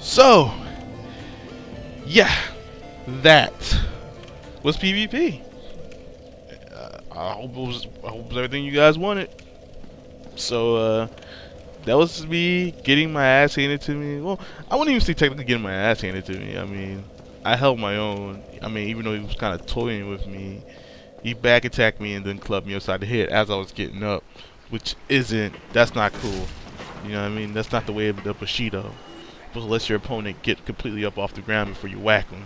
So, yeah, that was PvP. I hope it was everything you guys wanted. So, that was me getting my ass handed to me. Well, I wouldn't even say technically getting my ass handed to me. I mean, I held my own. I mean, even though he was kind of toying with me, he back attacked me and then clubbed me upside the head as I was getting up, which that's not cool. You know what I mean? That's not the way of the Bushido. But let your opponent get completely up off the ground before you whack him.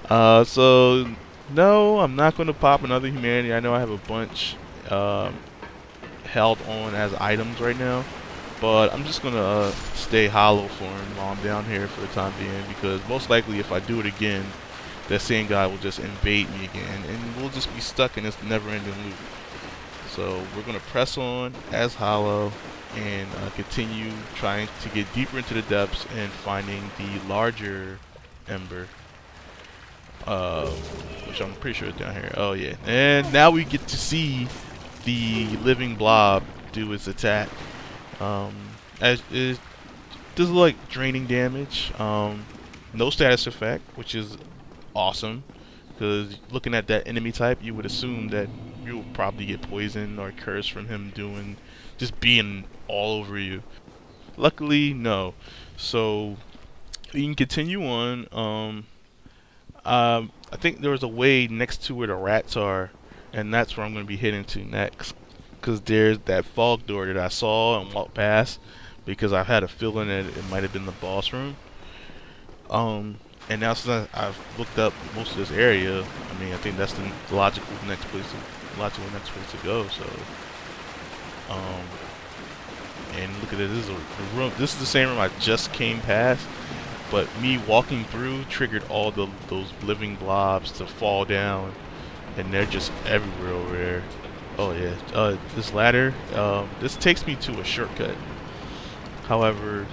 So, no, I'm not going to pop another humanity. I know I have a bunch held on as items right now, but I'm just gonna stay hollow for him while I'm down here for the time being, because most likely if I do it again, that same guy will just invade me again and we'll just be stuck in this never-ending loop. So we're gonna press on as hollow and continue trying to get deeper into the depths and finding the larger ember, which I'm pretty sure is down here. Oh yeah, and now we get to see the living blob do its attack. As it does like draining damage. No status effect, which is awesome, because looking at that enemy type, you would assume that you will probably get poisoned or cursed from him just being all over you. Luckily, no. So we can continue on. I think there was a way next to where the rats are, and that's where I'm going to be heading to next, because there's that fog door that I saw and walked past, because I had a feeling that it might have been the boss room. And now since I've looked up most of this area, I mean, I think that's the logical next place to go. So, and look at it, this is a room. This is the same room I just came past, but me walking through triggered all those living blobs to fall down. And they're just everywhere over there. Oh yeah, this ladder, this takes me to a shortcut. However,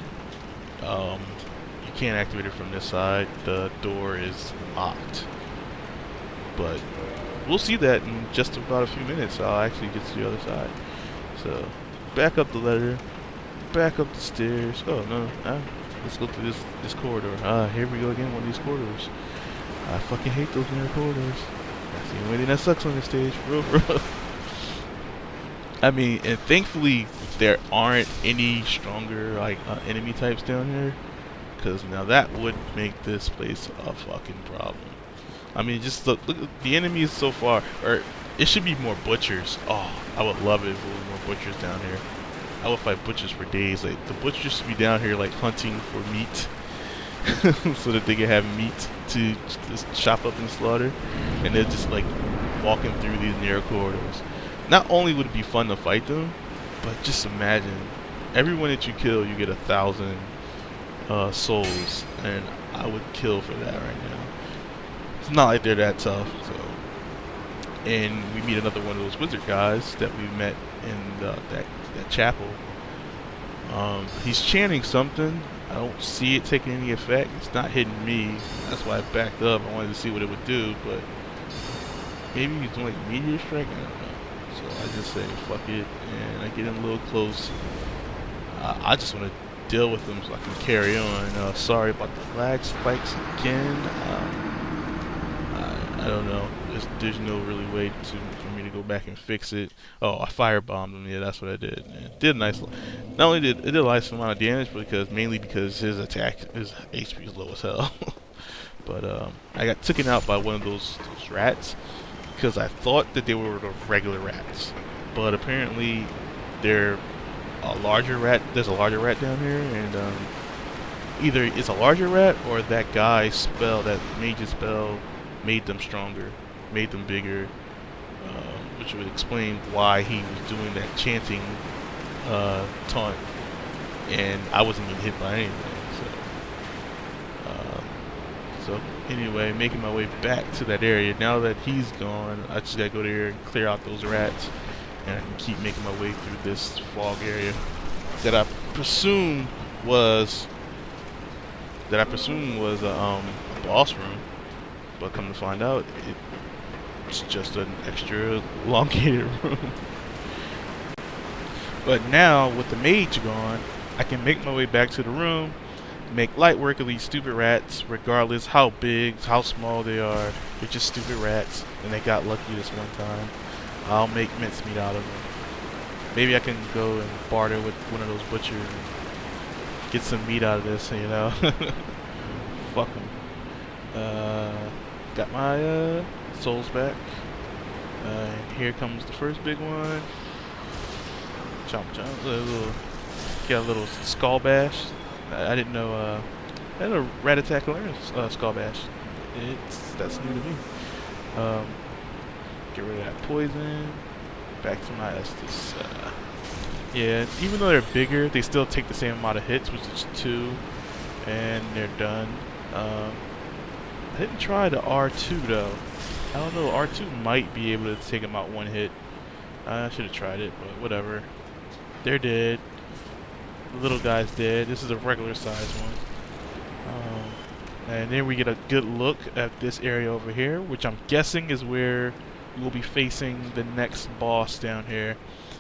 you can't activate it from this side. The door is locked. But we'll see that in just about a few minutes. I'll actually get to the other side. So, back up the ladder, back up the stairs. Oh no, let's go through this corridor. Here we go again, one of these corridors. I fucking hate those narrow corridors. That's the only thing that sucks on this stage, real. I mean, and thankfully there aren't any stronger like enemy types down here, because now that would make this place a fucking problem. I mean, just look at the enemies so far, or it should be more butchers. Oh, I would love it if there was more butchers down here. I would fight butchers for days. Like the butchers should be down here like hunting for meat. So that they can have meat to just chop up and slaughter, and they're just like walking through these narrow corridors. Not only would it be fun to fight them, but just imagine everyone that you kill, you get 1,000 souls, and I would kill for that right now. It's not like they're that tough. So, and we meet another one of those wizard guys that we met in that chapel. He's chanting something. I don't see it taking any effect. It's not hitting me. That's why I backed up. I wanted to see what it would do, but maybe he's doing like meteor strike. I don't know. So I just say fuck it, and I get in a little close. I just want to deal with them so I can carry on. Sorry about the lag spikes again. I don't know. There's no really way for me to go back and fix it. Oh, I firebombed him. Yeah, that's what I did. It did a nice. Not only did it did a nice amount of damage, but mainly because his HP is low as hell. But I got taken out by one of those rats, because I thought that they were the regular rats, but apparently they're a larger rat. There's a larger rat down here, and either it's a larger rat or that guy's spell, that mage's spell, made them stronger, made them bigger, which would explain why he was doing that chanting taunt, and I wasn't getting hit by anything. So anyway, making my way back to that area. Now that he's gone, I just gotta go there and clear out those rats, and I can keep making my way through this fog area that I presume was a boss room. But come to find out, it's just an extra elongated room. But now, with the mage gone, I can make my way back to the room make light work of these stupid rats, regardless how big, how small they are. They're just stupid rats, and they got lucky this one time. I'll make mincemeat out of them. Maybe I can go and barter with one of those butchers and get some meat out of this, you know. Fuck them. Got my souls back. And here comes the first big one. Chomp chomp. Got a little skull bash. I didn't know. I had a rat attack learn skull bash. That's new to me. Get rid of that poison. Back to my Estus. Yeah, even though they're bigger, they still take the same amount of hits, which is 2, and they're done. I didn't try the R2 though. I don't know. R2 might be able to take them out one hit. I should have tried it, but whatever. They're dead. The little guy's dead. This is a regular size one. And then we get a good look at this area over here, which I'm guessing is where we'll be facing the next boss down here,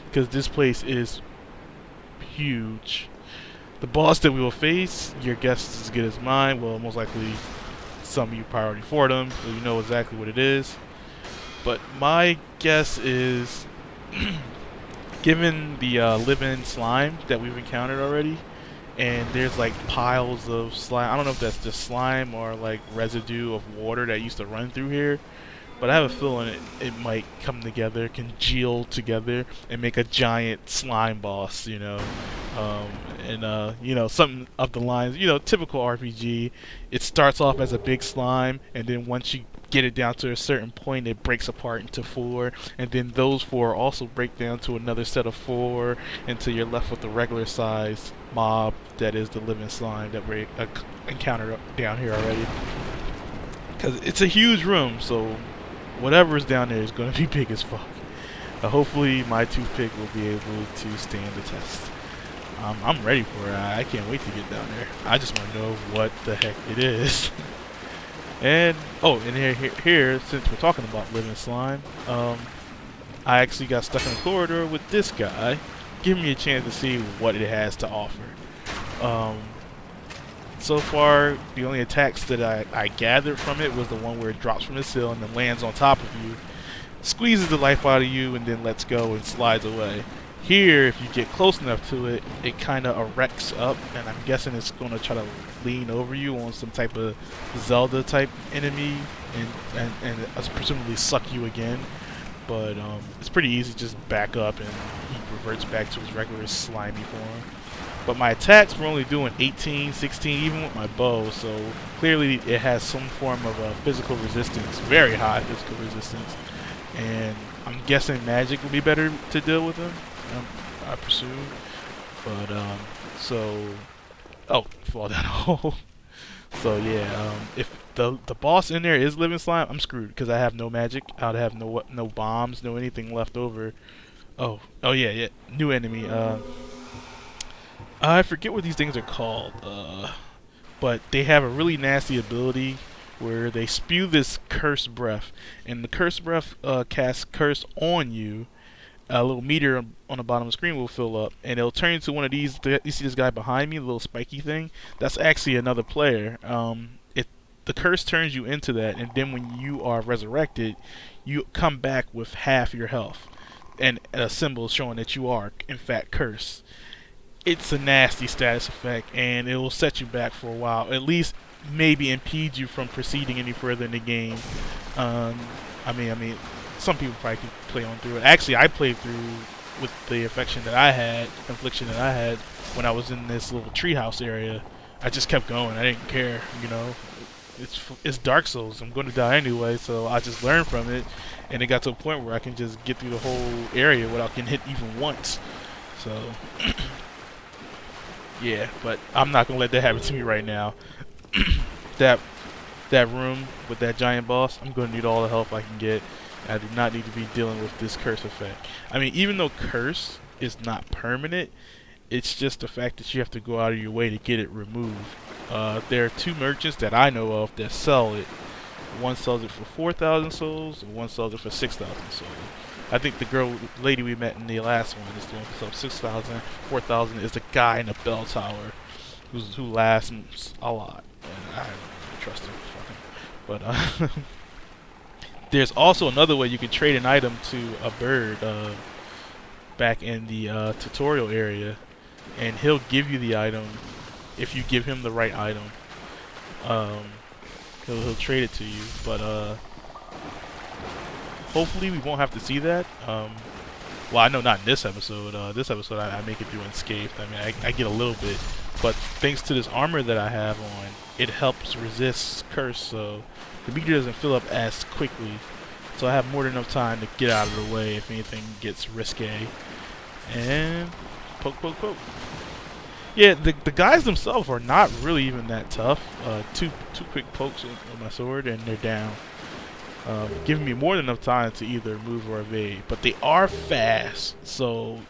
because this place is huge. The boss that we will face, your guess is as good as mine. Well, most likely some of you probably already fought them, so you know exactly what it is. But my guess is, given the living slime that we've encountered already, and there's like piles of slime. I don't know if that's just slime or like residue of water that used to run through here, but I have a feeling it might come together, congeal together, and make a giant slime boss, you know. You know, something up the lines, you know, typical RPG. It starts off as a big slime, and then once you get it down to a certain point, it breaks apart into 4, and then those 4 also break down to another set of 4 until you're left with the regular size mob that is the living slime that we encountered down here already. Because it's a huge room, so whatever is down there is going to be big as fuck. Hopefully my toothpick will be able to stand the test. I'm ready for it. I can't wait to get down there. I just want to know what the heck it is. And oh, and here, since we're talking about living slime, I actually got stuck in a corridor with this guy, giving me a chance to see what it has to offer. So far, the only attacks that I gathered from it was the one where it drops from the ceiling and then lands on top of you, squeezes the life out of you, and then lets go and slides away. Here, if you get close enough to it, it kind of erects up, and I'm guessing it's going to try to lean over you on some type of Zelda type enemy, and presumably suck you again. But it's pretty easy, just back up and he reverts back to his regular slimy form. But my attacks were only doing 18, 16, even with my bow, so clearly it has some form of physical resistance, very high physical resistance. And I'm guessing magic would be better to deal with him, I presume. But, oh, fall down a hole. So yeah, if the boss in there is living slime, I'm screwed because I have no magic. I'd have no bombs, no anything left over. Oh yeah, new enemy. I forget what these things are called. But they have a really nasty ability where they spew this cursed breath, and the cursed breath casts curse on you. A little meter on the bottom of the screen will fill up, and it'll turn into one of these. You see this guy behind me, the little spiky thing? That's actually another player. The curse turns you into that, and then when you are resurrected, you come back with half your health, and a symbol showing that you are, in fact, cursed. It's a nasty status effect, and it will set you back for a while. At least, maybe impede you from proceeding any further in the game. I mean, some people probably could play on through it. Actually, I played through with the infliction that I had when I was in this little treehouse area. I just kept going. I didn't care, you know. It's Dark Souls. I'm going to die anyway, so I just learned from it, and it got to a point where I can just get through the whole area without getting hit even once. So, yeah, but I'm not going to let that happen to me right now. That room with that giant boss, I'm going to need all the help I can get. I do not need to be dealing with this curse effect. I mean, even though curse is not permanent, it's just the fact that you have to go out of your way to get it removed. There are 2 merchants that I know of that sell it. One sells it for 4,000 souls, and one sells it for 6,000 souls. I think the lady we met in the last one is the one for 6,000. 4,000 is the guy in the bell tower. who lasts a lot, and I don't trust him. But there's also another way you can trade an item to a bird back in the tutorial area, and he'll give you the item if you give him the right item. He'll trade it to you, but hopefully we won't have to see that. Well, I know not in this episode. This episode I make it through unscathed. I mean, I get a little bit, but thanks to this armor that I have on, it helps resist curse, so the meter doesn't fill up as quickly. So I have more than enough time to get out of the way if anything gets risque. And poke, poke, poke. Yeah, the guys themselves are not really even that tough. Two quick pokes with my sword and they're down. Giving me more than enough time to either move or evade. But they are fast, so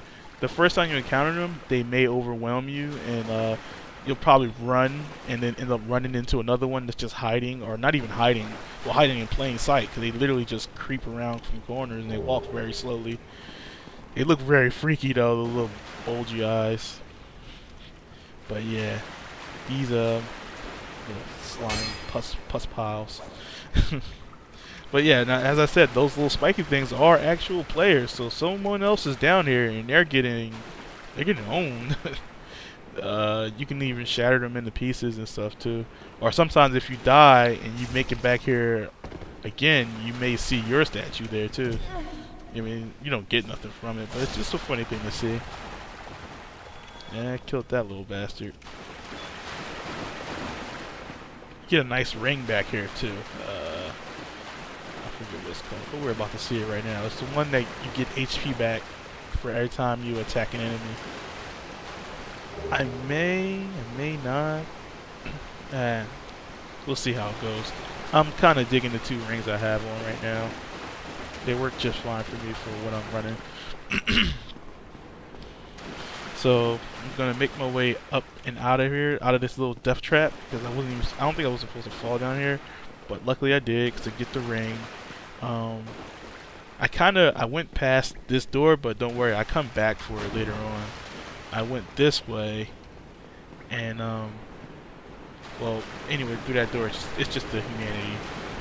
the first time you encounter them, they may overwhelm you, and you'll probably run and then end up running into another one that's just hiding, or not even hiding, well, hiding in plain sight, because they literally just creep around from corners and they walk very slowly. They look very freaky though, the little bulgy eyes. But yeah, these slime pus piles. But yeah, now, as I said, those little spiky things are actual players. So someone else is down here and they're getting owned. You can even shatter them into pieces and stuff too. Or sometimes if you die and you make it back here again, you may see your statue there too. I mean, you don't get nothing from it, but it's just a funny thing to see. Yeah, I killed that little bastard. Get a nice ring back here too. I forget what it's called, but we're about to see it right now. It's the one that you get HP back for every time you attack an enemy. I may not. We'll see how it goes. I'm kind of digging the two rings I have on right now. They work just fine for me for what I'm running. So I'm gonna make my way up and out of here, out of this little death trap, because I don't think I was supposed to fall down here, but luckily I did, because I get the ring. I went past this door, but don't worry, I come back for it later on. I went this way, and well, anyway, through that door, it's just the humanity.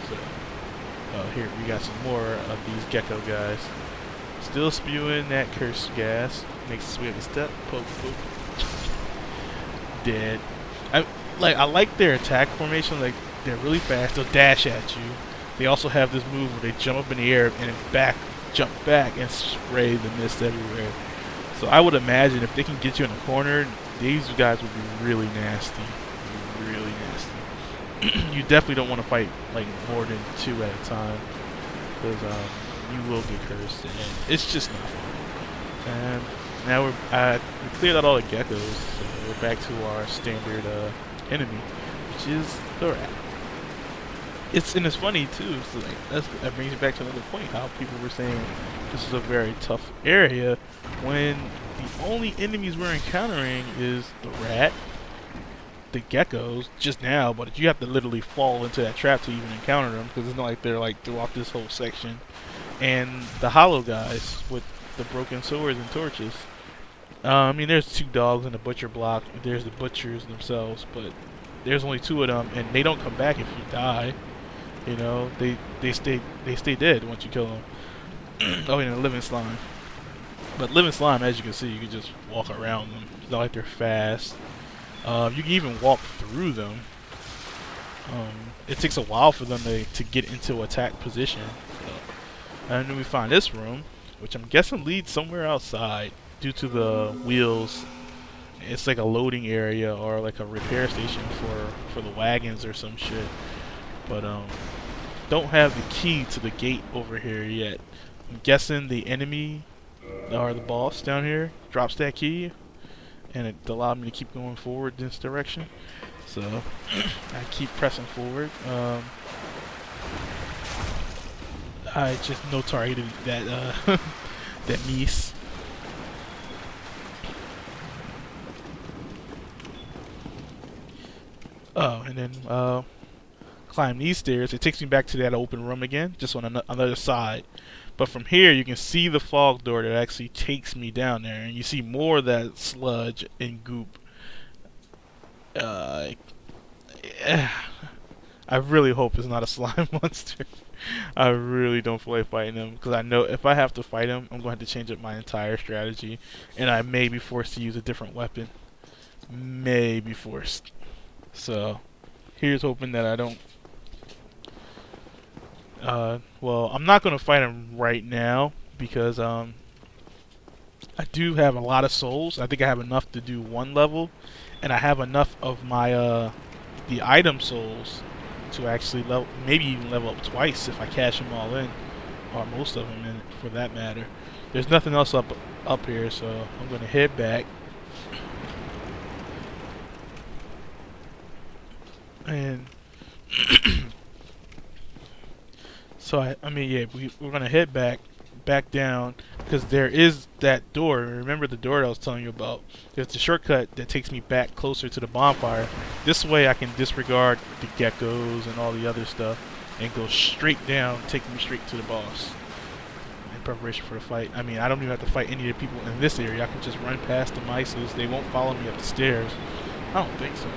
So here we got some more of these gecko guys, still spewing that cursed gas. Makes us way up a step. Poke, poke. Dead. I like their attack formation. Like, they're really fast. They'll dash at you. They also have this move where they jump up in the air and then jump back and spray the mist everywhere. So I would imagine if they can get you in a corner, these guys would be really nasty. Really nasty. You definitely don't want to fight like more than two at a time, because you will get cursed, and it's just not fun. And now we cleared out all the geckos, so we're back to our standard enemy, which is the rat. It's funny too. So like that brings me back to another point. How people were saying this is a very tough area when the only enemies we're encountering is the rat, the geckos just now, but you have to literally fall into that trap to even encounter them, because it's not like they're like throughout this whole section, and the hollow guys with the broken swords and torches. I mean, there's two dogs in the butcher block. There's the butchers themselves, but there's only two of them, and they don't come back if you die. You know, they stay dead once you kill them. Oh, and a living slime. But living slime, as you can see, you can just walk around them. It's not like they're fast. You can even walk through them. It takes a while for them to get into attack position. And then we find this room, which I'm guessing leads somewhere outside due to the wheels. It's like a loading area or like a repair station for the wagons or some shit. But don't have the key to the gate over here yet. I'm guessing the enemy or the boss down here drops that key, and it allowed me to keep going forward this direction. So I keep pressing forward. I just no targeted that that niece. Oh, and then climb these stairs. It takes me back to that open room again, just on another side. But from here, you can see the fog door that actually takes me down there, and you see more of that sludge and goop. Uh, yeah. I really hope it's not a slime monster. I really don't feel like fighting him because I know if I have to fight him, I'm going to have to change up my entire strategy, and I may be forced to use a different weapon. May be forced. So, here's hoping that I don't. Well, I'm not going to fight him right now because I do have a lot of souls. I think I have enough to do one level, and I have enough of my the item souls to actually level, maybe even level up twice if I cash them all in, or most of them in, for that matter. There's nothing else up here, so I'm gonna head back. And so I mean, yeah, we're gonna head back down because there is that door. Remember the door that I was telling you about? There's the shortcut that takes me back closer to the bonfire. This way I can disregard the geckos and all the other stuff and go straight down, taking me straight to the boss in preparation for the fight. I mean, I don't even have to fight any of the people in this area. I can just run past the mices. They won't follow me up the stairs. I don't think so.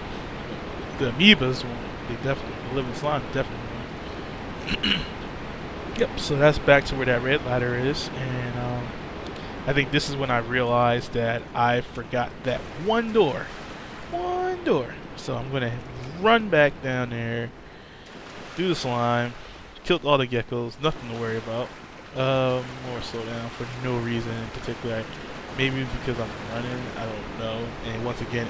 The amoebas won't. They definitely, the living slime definitely won't. Yep, so that's back to where that red ladder is, and I think this is when I realized that I forgot that one door. So I'm going to run back down there, do the slime, killed all the geckos, nothing to worry about. More slowdown for no reason in particular. Maybe because I'm running, I don't know. And once again,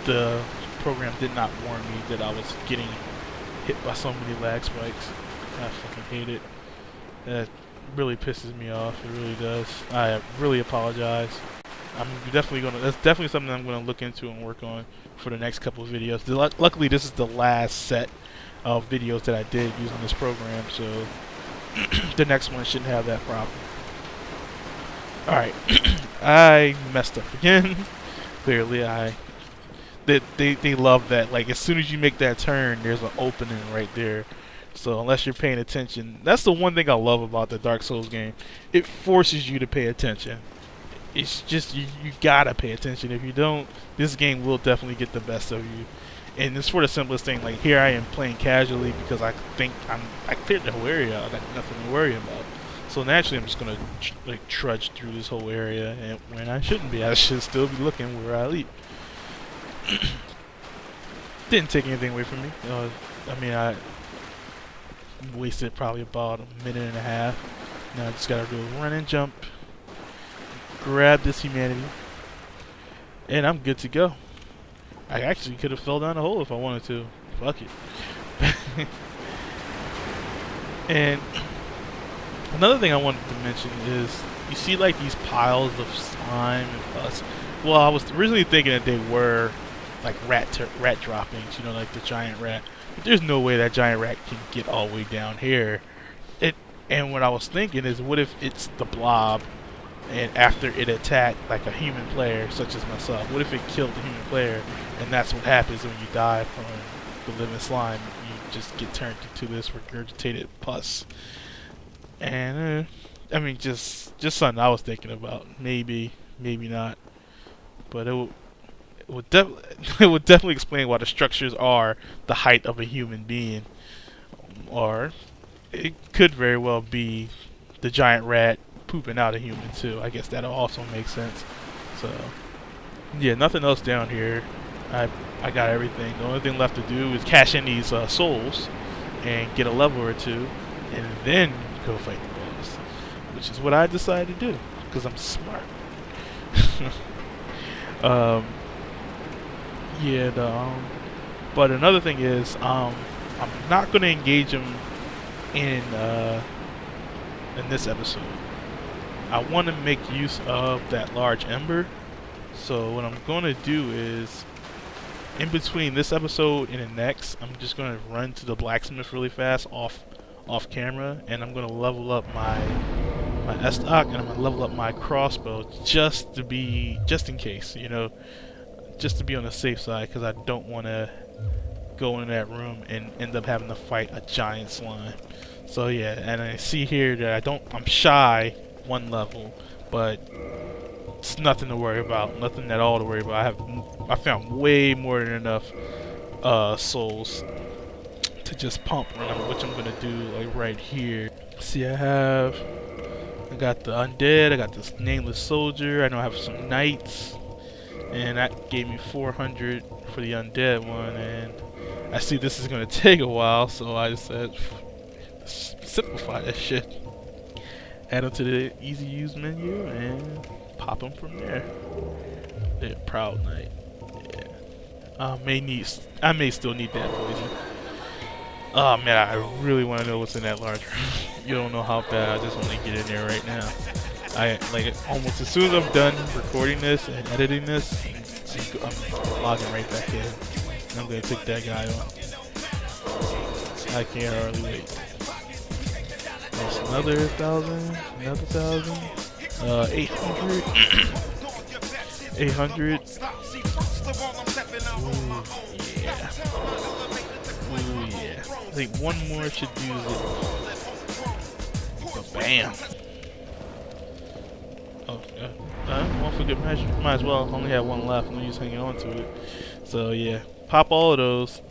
the program did not warn me that I was getting hit by so many lag spikes. I fucking hate it. That really pisses me off. It really does. I really apologize. I'm definitely gonna. That's definitely something I'm gonna look into and work on for the next couple of videos. Luckily, this is the last set of videos that I did using this program, so the next one shouldn't have that problem. All right, I messed up again. Clearly, they love that. Like as soon as you make that turn, there's an opening right there. So unless you're paying attention, that's the one thing I love about the Dark Souls game. It forces you to pay attention. It's just you gotta pay attention. If you don't, this game will definitely get the best of you. And it's for the simplest thing. Like here I am playing casually because I think I cleared the whole area. I got nothing to worry about. So naturally I'm just gonna like trudge through this whole area, and when I shouldn't be, I should still be looking where I leap. Didn't take anything away from me. I mean I wasted probably about a minute and a half. Now I just gotta do a run and jump, grab this humanity, and I'm good to go. I actually could have fell down the hole if I wanted to. Fuck it. And another thing I wanted to mention is you see like these piles of slime and pus. Well, I was originally thinking that they were like rat droppings, you know, like the giant rat. But there's no way that giant rat can get all the way down here. And what I was thinking is, what if it's the blob, and after it attacked like a human player, such as myself, what if it killed the human player, and that's what happens when you die from the living slime? You just get turned into this regurgitated pus. And I mean, just something I was thinking about. Maybe not, but it would definitely explain why the structures are the height of a human being, or it could very well be the giant rat pooping out a human too. I guess that'll also make sense. So yeah, nothing else down here. I got everything. The only thing left to do is cash in these souls and get a level or two, and then go fight the boss, which is what I decided to do because I'm smart. Yeah, but another thing is, I'm not going to engage him in this episode. I want to make use of that large ember. So what I'm going to do is, in between this episode and the next, I'm just going to run to the blacksmith really fast off camera, and I'm going to level up my S-Stock, and I'm going to level up my crossbow just in case, you know. Just to be on the safe side, because I don't want to go in that room and end up having to fight a giant slime. So yeah, and I see here that I'm shy one level, but It's nothing to worry about. Nothing at all to worry about. I found way more than enough souls to just pump, which I'm gonna do like right here. See, I got the undead, I got this nameless soldier, I know I have some knights, and that gave me 400 for the undead one, and I see this is gonna take a while, so I just said simplify that shit. Add them to the easy use menu and pop them from there. Yeah, proud knight. Yeah. I may still need that poison. Oh man, I really want to know what's in that large room. You don't know how bad. I just want to get in there right now. I like almost as soon as I'm done recording this and editing this, I'm logging right back in. And I'm gonna take that guy on. I can't hardly wait. That's another 1,000, another 1,000, 800, 800. Ooh, yeah. Ooh, yeah. I think one more should use it. But bam. Oh, one for good measure. Might as well. Only have one left. No use hanging on to it. So yeah, pop all of those.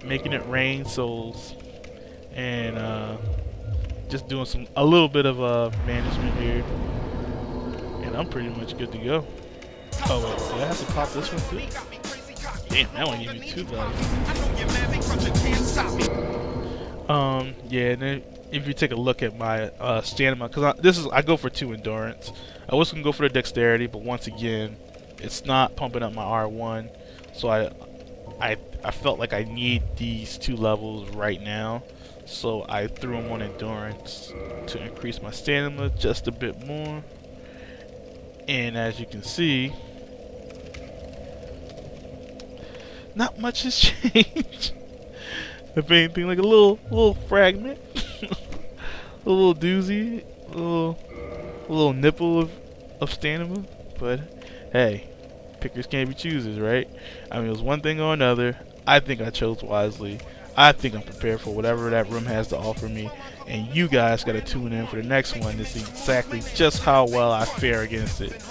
Making it rain souls. And just doing a little bit of management here. And I'm pretty much good to go. Oh wait, do I have to pop this one too? Damn, that one gave me 2,000. Yeah, and then if you take a look at my stamina, because I go for 2 endurance. I was gonna go for the dexterity, but once again, it's not pumping up my R1, so I felt like I need these 2 levels right now, so I threw them on endurance to increase my stamina just a bit more. And as you can see, not much has changed. If anything, like a little fragment, a little doozy, a little nipple of stamina. But hey, pickers can't be choosers, right? I mean, it was one thing or another. I think I chose wisely. I think I'm prepared for whatever that room has to offer me. And you guys got to tune in for the next one to see exactly just how well I fare against it.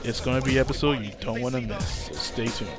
It's going to be an episode you don't want to miss, so stay tuned.